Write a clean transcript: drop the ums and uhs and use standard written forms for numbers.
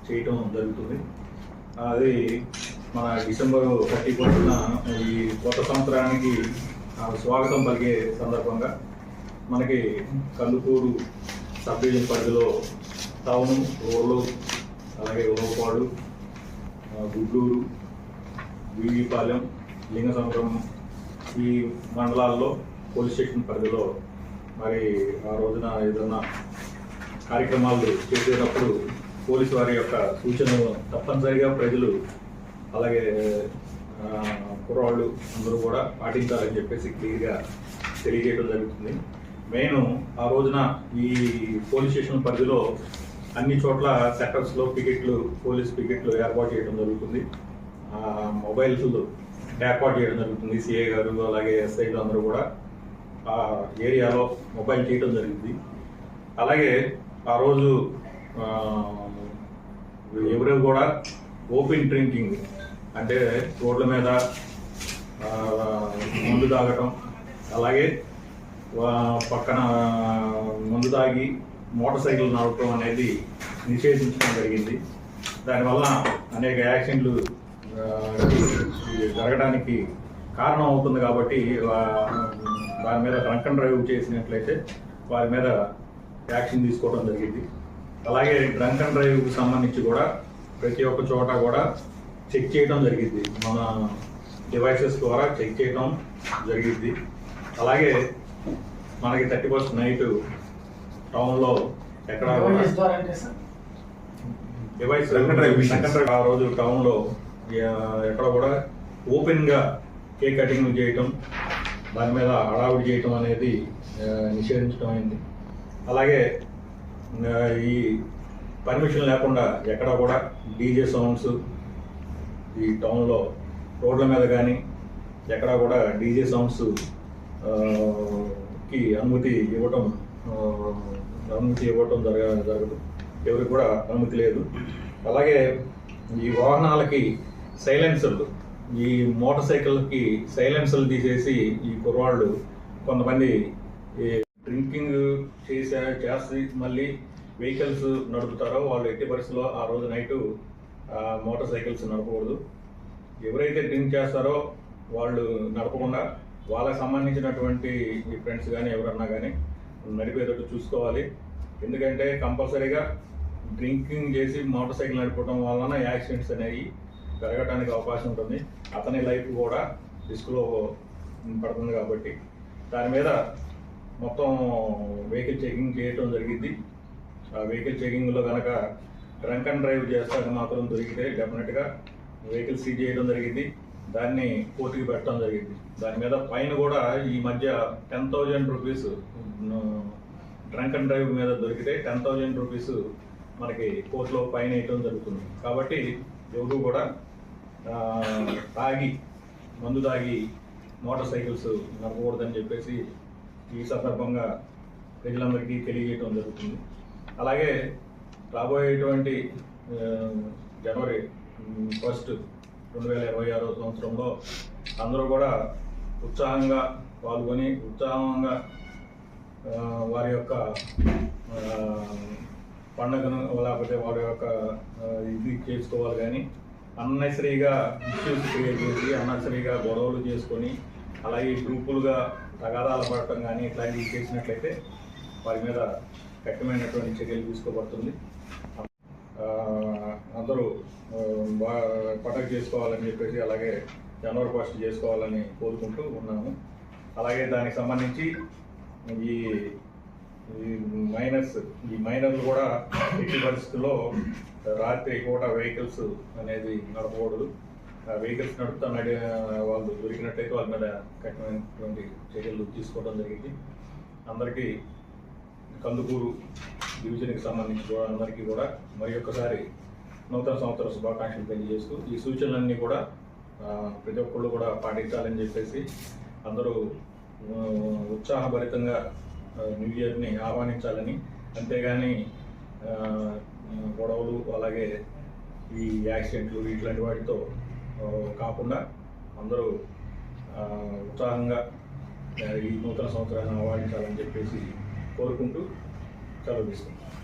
చేయటం జరుగుతుంది. అది మన డిసెంబర్ 31న ఈ కొత్త సంవత్సరానికి స్వాగతం పలికే సందర్భంగా మనకి కందుకూరు సబ్ డివిజన్ పరిధిలో టౌను, రోడ్లు, అలాగే ఉలవపాడు, గుడ్లూరు, వీడిపాలెం, లింగసముద్రం ఈ మండలాల్లో పోలీస్ స్టేషన్ పరిధిలో మరి ఆ రోజున ఏదైనా కార్యక్రమాలు చేసేటప్పుడు పోలీసు వారి యొక్క సూచనలు తప్పనిసరిగా ప్రజలు అలాగే కుర్రాళ్ళు అందరూ కూడా పాటించాలని చెప్పేసి క్లియర్గా తెలియజేయడం జరుగుతుంది. మెయిన్ ఆ రోజున ఈ పోలీస్ స్టేషన్ పరిధిలో అన్ని చోట్ల సెక్టర్స్లో పోలీస్ పికెట్లు ఏర్పాటు చేయడం జరుగుతుంది. మొబైల్స్ ఏర్పాటు చేయడం జరుగుతుంది. సిఐ గారు అలాగే ఎస్ఐలు అందరూ కూడా ఆ ఏరియాలో మొబైల్ చేయడం జరిగింది. అలాగే ఆ రోజు ఎవరు కూడా ఓపెన్ డ్రింకింగ్ అంటే రోడ్ల మీద మందు తాగటం, అలాగే పక్కన మందు తాగి మోటార్ సైకిల్ నడపడం అనేది నిషేధించడం జరిగింది. దానివల్ల అనేక యాక్సిడెంట్లు జరగడానికి కారణం అవుతుంది. కాబట్టి దాని మీద డ్రంక్ అండ్ డ్రైవ్ చేసినట్లయితే వారి మీద యాక్షన్ తీసుకోవడం జరిగింది. అలాగే డ్రంక్ అండ్ డ్రైవ్కి సంబంధించి కూడా ప్రతి ఒక్క చోట కూడా చెక్ చేయడం జరిగింది. మన డివైసెస్ ద్వారా చెక్ చేయడం జరిగింది. అలాగే మనకి 31st నైట్ టౌన్లో ఎక్కడ డివైస్ ఆ రోజు టౌన్లో ఎక్కడ కూడా ఓపెన్గా కేక్ కటింగ్ చేయటం, దాని మీద హడావుడి చేయటం అనేది నిషేధించడం అయింది. అలాగే ఈ పర్మిషన్ లేకుండా ఎక్కడ కూడా డీజే సౌండ్స్ ఈ టౌన్లో రోడ్ల మీద కానీ ఎక్కడ కూడా డీజే సౌండ్స్ కి అనుమతి ఇవ్వటం జరగదు. ఎవరికి కూడా అనుమతి లేదు. అలాగే ఈ వాహనాలకి సైలెన్సర్లు, ఈ మోటార్ సైకిల్కి సైలెన్సర్లు తీసేసి ఈ కుర్రాళ్ళు కొంతమంది డ్రింకింగ్ చేసి మళ్ళీ వెహికల్స్ నడుపుతారో వాళ్ళు ఎట్టి పరిస్థితుల్లో ఆ రోజు నైటు మోటార్ సైకిల్స్ నడపకూడదు. ఎవరైతే డ్రింక్ చేస్తారో వాళ్ళు నడపకుండా వాళ్ళకి సంబంధించినటువంటి ఈ ఫ్రెండ్స్ కానీ ఎవరన్నా కానీ నడిపేటట్టు చూసుకోవాలి. ఎందుకంటే కంపల్సరీగా డ్రింకింగ్ చేసి మోటార్ సైకిల్ నడపడం వలన యాక్సిడెంట్స్ అనేవి పెరగడానికి అవకాశం ఉంటుంది. అతని లైఫ్ కూడా రిస్క్లో పడుతుంది. కాబట్టి దాని మీద మొత్తం వెహికల్ చెకింగ్ చేయటం జరిగింది. ఆ వెహికల్ చెకింగ్లో కనుక డ్రంక్ అండ్ డ్రైవ్ చేస్తాక మాత్రం దొరికితే డెఫినెట్గా వెహికల్ సీజ్ చేయడం జరిగింది. దాన్ని కోర్టుకి పెట్టడం జరిగింది. దాని మీద ఫైన్ కూడా ఈ మధ్య 10,000 రూపీస్ డ్రంక్ అండ్ డ్రైవ్ మీద దొరికితే 10,000 రూపీస్ మనకి కోర్టులో ఫైన్ వేయటం జరుగుతుంది. కాబట్టి ఎవరు కూడా మందు తాగి మోటార్ సైకిల్స్ నడపకూడదని చెప్పేసి ఈ సందర్భంగా ప్రజలందరికీ తెలియజేయడం జరుగుతుంది. అలాగే రాబోయేటువంటి జనవరి 1, 2026 సంవత్సరంలో అందరూ కూడా ఉత్సాహంగా పాల్గొని ఉత్సాహంగా వారి యొక్క పండుగను లేకపోతే వారి యొక్క ఇది చేసుకోవాలి. కానీ అన్నెసరీగా ఇష్యూస్ క్రియేట్ చేసి అన్నెసరీగా గొడవలు చేసుకొని అలాగే గ్రూపులుగా తగాదాలు పడటం కానీ ఇట్లాంటివి చేసినట్లయితే వారి మీద కఠినమైనటువంటి చర్యలు తీసుకోబడుతుంది. అందరూ పండుగ చేసుకోవాలని చెప్పేసి అలాగే జనవరి 1 చేసుకోవాలని కోరుకుంటూ ఉన్నాము. అలాగే దానికి సంబంధించి ఈ మైనర్లు కూడా ఎట్టి పరిస్థితుల్లో రాత్రి కూడా వెహికల్స్ అనేది నడపకూడదు. వెహికల్స్ నడుపుతా వాళ్ళు దొరికినట్టయితే వాళ్ళ మీద కఠినమైనటువంటి చర్యలు తీసుకోవడం జరిగింది. అందరికీ కందుకూరు డివిజన్కి సంబంధించి కూడా అందరికీ కూడా మరి ఒక్కసారి నూతన సంవత్సర శుభాకాంక్షలు తెలియజేస్తూ ఈ సూచనలన్నీ కూడా ప్రతి ఒక్కళ్ళు కూడా పాటించాలని చెప్పేసి అందరూ ఉత్సాహభరితంగా న్యూ ఇయర్ని ఆహ్వానించాలని, అంతేగాని గొడవలు అలాగే ఈ యాక్సిడెంట్లు ఇట్లాంటి వాటితో కాకుండా అందరూ ఉత్సాహంగా ఈ నూతన సంవత్సరాన్ని ఆహ్వానించాలని చెప్పేసి కోరుకుంటూ సెలవు తీసుకుంటాం.